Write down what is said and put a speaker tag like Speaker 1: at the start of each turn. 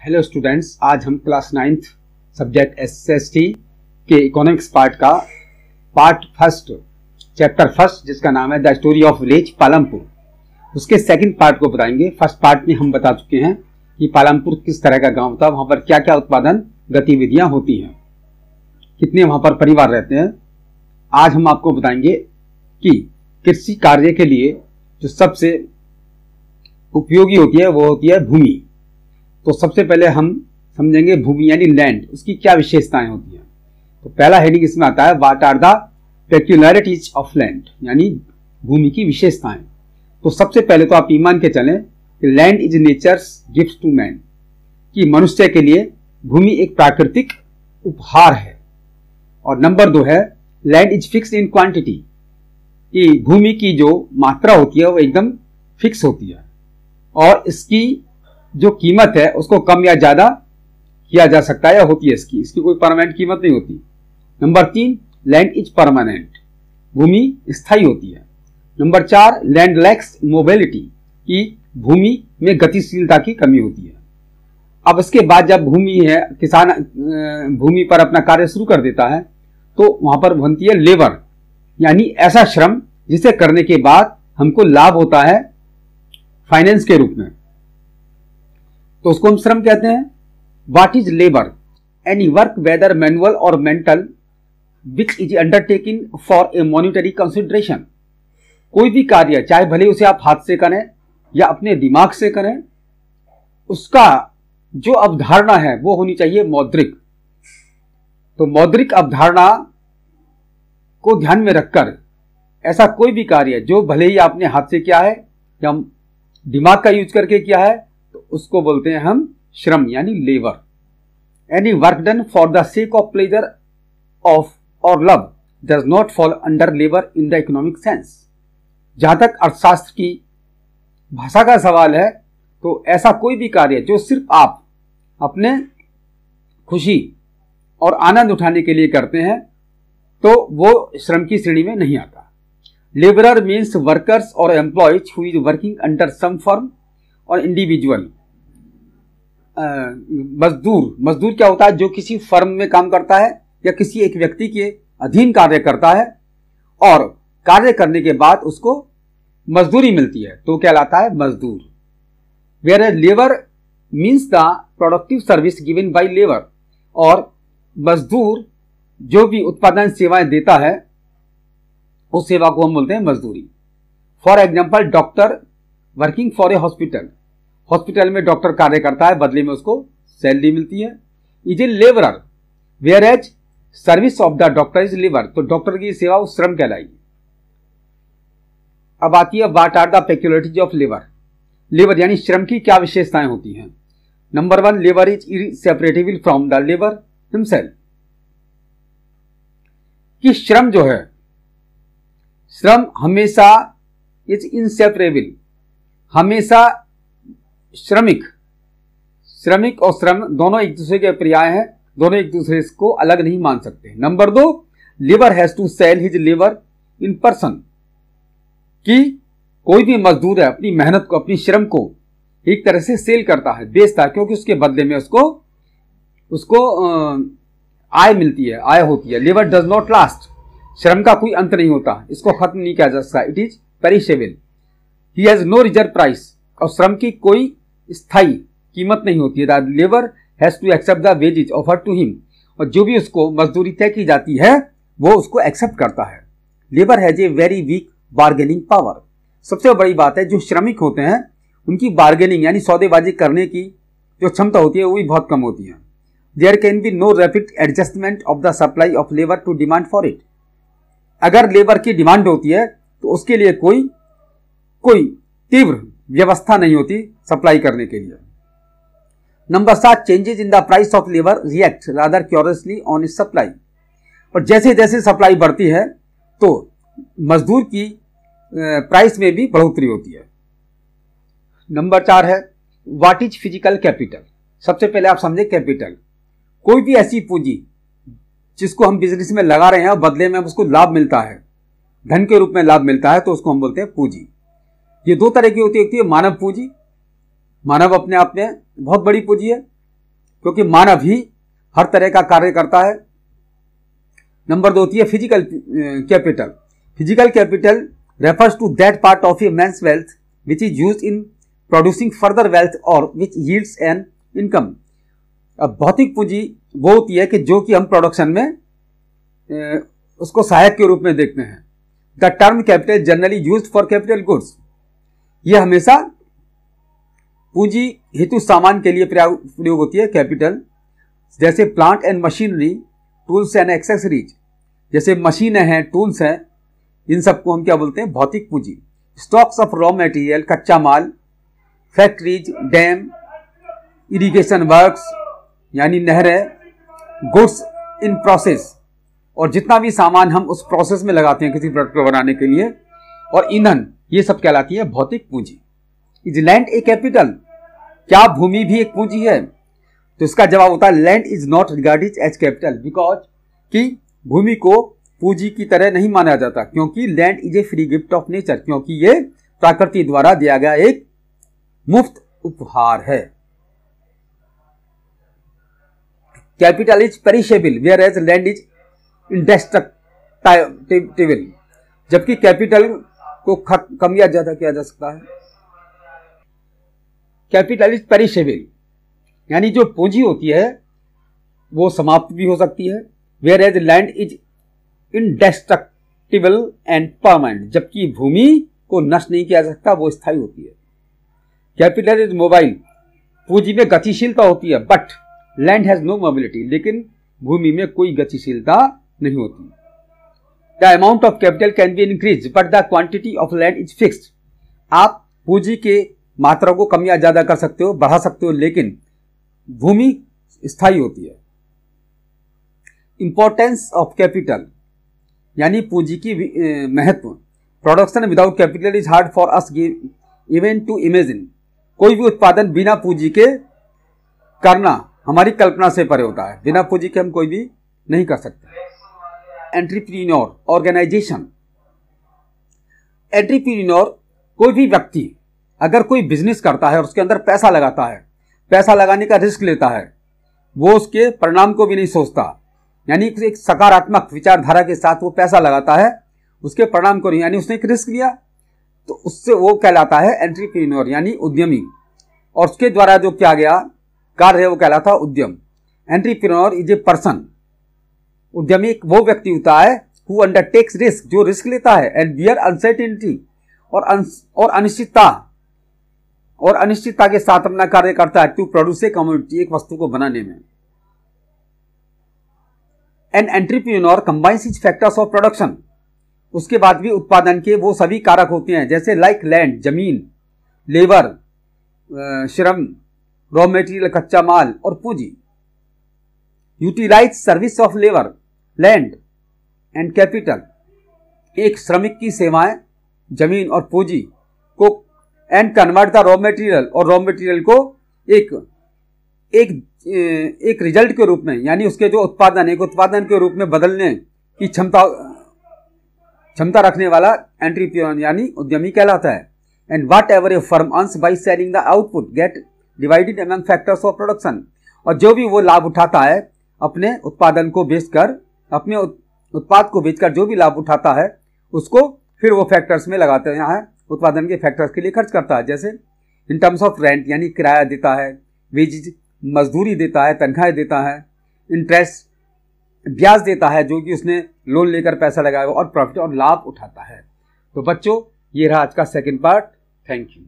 Speaker 1: Hello students, आज हम class 9th subject SST के इकोनॉमिक्स पार्ट का पार्ट फर्स्ट चैप्टर फर्स्ट जिसका नाम है the story of village Palampur, उसके सेकंड पार्ट को बताएंगे। फर्स्ट पार्ट में हम बता चुके हैं कि पालमपुर किस तरह का गांव था, वहां पर क्या क्या उत्पादन गतिविधियां होती हैं, कितने वहां पर परिवार रहते हैं। आज हम आपको बताएंगे कि कृषि कार्य के लिए जो सबसे उपयोगी होती है वो होती है भूमि। तो सबसे पहले हम समझेंगे भूमि यानी लैंड, उसकी क्या विशेषताएं होती हैं। तो पहला हेडिंग इसमें आता है what are the peculiarities of land, यानी भूमि की विशेषताएं। तो सबसे पहले तो आप ये मान के चलें कि land is nature's gift to man, कि मनुष्य के लिए भूमि एक प्राकृतिक उपहार है। और नंबर 2 है land is fixed in quantity, कि भूमि की जो मात्रा होती है वो एकदम फिक्स होती है और इसकी जो कीमत है उसको कम या ज्यादा किया जा सकता है या होती है, इसकी कोई परमानेंट कीमत नहीं होती। नंबर 3 लैंड इज परमानेंट, भूमि स्थायी होती है। नंबर 4 लैंड लैक्स मोबिलिटी, कि भूमि में गतिशीलता की कमी होती है। अब इसके बाद जब भूमि है, किसान भूमि पर अपना कार्य शुरू कर देता है तो वहां पर बनती है लेबर, यानी ऐसा श्रम जिसे करने के बाद हमको लाभ होता है फाइनेंस के रूप में, तो उसको हम श्रम कहते हैं। What is labour? Any work whether manual और mental which is undertaking for a monetary consideration, कोई भी कार्य चाहे भले उसे आप हाथ से करें या अपने दिमाग से करें, उसका जो अवधारणा है वो होनी चाहिए मौद्रिक। तो मौद्रिक अवधारणा को ध्यान में रखकर ऐसा कोई भी कार्य जो भले ही आपने हाथ से किया है या दिमाग का यूज करके किया है तो उसको बोलते हैं हम श्रम यानी labour. Any work done for the sake of pleasure of और love does not fall under labour in the economic sense. जहां तक अर्थशास्त्र की भाषा का सवाल है तो ऐसा कोई भी कार्य जो सिर्फ आप अपने खुशी और आनंद उठाने के लिए करते हैं तो वो श्रम की श्रेणी में नहीं आता। लेबरर मीन्स वर्कर्स और employees who is working under some firm और इंडिविजुअल। मजदूर क्या होता है? जो किसी फर्म में काम करता है या किसी एक व्यक्ति के अधीन कार्य करता है और कार्य करने के बाद उसको मजदूरी मिलती है तो कहलाता है मजदूर। Where labour means the productive service given by labour, और मजदूर जो भी उत्पादन सेवाएं देता है उस सेवा को हम बोलते हैं मजदूरी। For example doctor working for a hospital, hospital में डॉक्टर कार्य करता है, बदले में उसको सैलरी मिलती है। Is a labourer whereas service of the doctor is labour, तो डॉक्टर की सेवा उस श्रम कहलाएगी। अब आती है what are the peculiarities of labour. Labour यानी श्रम की क्या विशेषताएं होती हैं। Number 1 labour is inseparable from the labour himself, कि श्रम जो है, श्रम हमेशा इज इनसेपरेबल, हमेशा श्रमिक और श्रम दोनों एक दूसरे के पर्याय हैं, दोनों एक दूसरे को अलग नहीं मान सकते। Number 2 labour has to sell his labour in person, कि कोई भी मजदूर है अपनी मेहनत को, अपनी श्रम को एक तरह से सेल करता है, बेचता है, क्योंकि उसके बदले में उसको आय मिलती है, आय होती है। लेबर डज नॉट लास्ट, श्रम का कोई अंत नहीं होता, इसको खत्म नहीं किया जा सकता। It is perishable. He has no reserve price, और श्रम की कोई स्थायी कीमत नहीं होती है। The labour has to accept the wages offer to him, और जो भी उसको मजदूरी तय की जाती है वो उसको एक्सेप्ट करता है। Labour has a very weak bargaining power, सबसे बड़ी बात है जो श्रमिक होते हैं उनकी बार्गेनिंग यानी सौदेबाजी करने की जो क्षमता होती है वो भी बहुत कम होती है। There can be no rapid adjustment of the supply of labour to demand for it, अगर लेबर की डिमांड होती है तो उसके लिए कोई तीव्र व्यवस्था नहीं होती सप्लाई करने के लिए। Number 7 changes in the price of labour react rather curiously on it's supply, और जैसे जैसे सप्लाई बढ़ती है तो मजदूर की प्राइस में भी बढ़ोतरी होती है। नंबर 4 है व्हाट इज फिजिकल कैपिटल। सबसे पहले आप समझे कैपिटल, कोई भी ऐसी पूंजी जिसको हम बिजनेस में लगा रहे हैं और बदले में उसको लाभ मिलता है, धन के रूप में लाभ मिलता है, तो उसको हम बोलते हैं पूंजी। ये 2 तरह की होती है, एक होती है मानव पूंजी, मानव अपने आप में बहुत बड़ी पूंजी है, क्योंकि मानव ही हर तरह का कार्य करता है। नंबर 2 होती है physical capital. Physical capital refers to that part of a man's wealth which is used in producing further wealth or which yields an income। अब भौतिक पूंजी वो होती है कि जो कि हम प्रोडक्शन में उसको सहायक के रूप में देखते हैं। The term capital generally used for capital goods, ये हमेशा पूंजी हेतु सामान के लिए प्रयोग होती है कैपिटल, जैसे plant and machinery, tools and accessories, जैसे मशीनें हैं, टूल्स हैं, इन सबको हम क्या बोलते हैं? भौतिक पूंजी। स्टॉक्स ऑफ रॉ मटेरियल, कच्चा माल, फैक्ट्रीज, डैम, इरिगेशन वर्क्स यानी नहरें, गुड्स इन प्रोसेस, और जितना भी सामान हम उस प्रोसेस में लगाते हैं किसी प्रोडक्ट को बनाने के लिए, और ईंधन, ये सब कहलाती है भौतिक पूंजी। Is land A capital? क्या भूमि भी एक पूंजी है? तो इसका जवाब होता है land is not regarded as capital because कि भूमि को पूंजी की तरह नहीं माना जाता, क्योंकि land is a free gift of nature, क्योंकि ये प्रकृति द्वारा दिया गया एक मुफ्त उपहार है। Capital is perishable whereas land is indestructible, जबकि कैपिटल को कम या ज्यादा किया जा सकता है। कैपिटल इज पेरिशेबल यानी जो पूंजी होती है वो समाप्त भी हो सकती है। Whereas land is indestructible and permanent, जबकि भूमि को नष्ट नहीं किया जा सकता, वो स्थायी होती है। कैपिटल इज मोबाइल, पूंजी में गतिशीलता होती है, but land has no mobility, लेकिन भूमि में कोई गतिशीलता नहीं होती। The amount of capital can be increase but the quantity of land is fixed, आप पूंजी के मात्रा को कम या ज्यादा कर सकते हो, बढ़ा सकते हो, लेकिन भूमि स्थायी होती है। इंपॉर्टेंस ऑफ कैपिटल यानी पूंजी की महत्व। Production without capital is hard for us even to imagine, कोई भी उत्पादन बिना पूंजी के करना हमारी कल्पना से परे होता है, बिना पूंजी के हम कोई भी नहीं कर सकते। एंटरप्रेन्योर ऑर्गेनाइजेशन, एंटरप्रेन्योर कोई भी व्यक्ति अगर कोई बिजनेस करता है और उसके अंदर पैसा लगाता है, पैसा लगाने का रिस्क लेता है, वो उसके परिणाम को भी नहीं सोचता, यानी एक सकारात्मक विचारधारा के साथ वो पैसा लगाता है, उसके परिणाम को नहीं, यानी उसने एक रिस्क लिया तो उससे वो कहलाता है एंटरप्रेन्योर यानी उद्यमी, और उसके द्वारा जो किया गया कार्य है वो कहलाता है उद्यम। एंटरप्रेन्योर इज ए पर्सन, उद्यमी एक वो व्यक्ति होता है हु अंडरटेक्स रिस्क, जो रिस्क लेता है, एंड बियर अनसर्टेनिटी, और अनिश्चितता के साथ अपना कार्य करता है, टू प्रोड्यूस ए कमोडिटी, एक वस्तु को बनाने में। An entrepreneur combines his factors of production, उसके बाद भी उत्पादन के वो सभी कारक होते हैं, जैसे लाइक लैंड जमीन, लेबर श्रम, रॉ मटेरियल कच्चा माल, और पूंजी। Utilise service of labour, land and capital, एक श्रमिक की सेवाएं, जमीन और पूंजी को, and convert the raw material, और रॉ मटेरियल को एक रिजल्ट के रूप में, यानी उसके जो उत्पादन एक उत्पादन के रूप में बदलने की क्षमता रखने वाला एंटरप्रेन्योर यानी उद्यमी कहलाता है। And what ever A firm earns by selling the output gate divided among factors of production, और जो भी वो लाभ उठाता है अपने उत्पादन को बेचकर, अपने उत्पाद को बेचकर जो भी लाभ उठाता है उसको फिर वो फैक्टर्स में लगाते हैं, यहाँ उत्पादन के फैक्टर्स के लिए खर्च करता है, जैसे इन टर्म्स ऑफ रेंट यानी किराया देता है, वेजेज मजदूरी देता है, तनख्वाहें देता है, इंटरेस्ट ब्याज देता है जो कि उसने लोन लेकर पैसा लगाया, और प्रॉफिट और लाभ उठाता है। तो बच्चों ये रहा आज का सेकंड पार्ट। Thank you.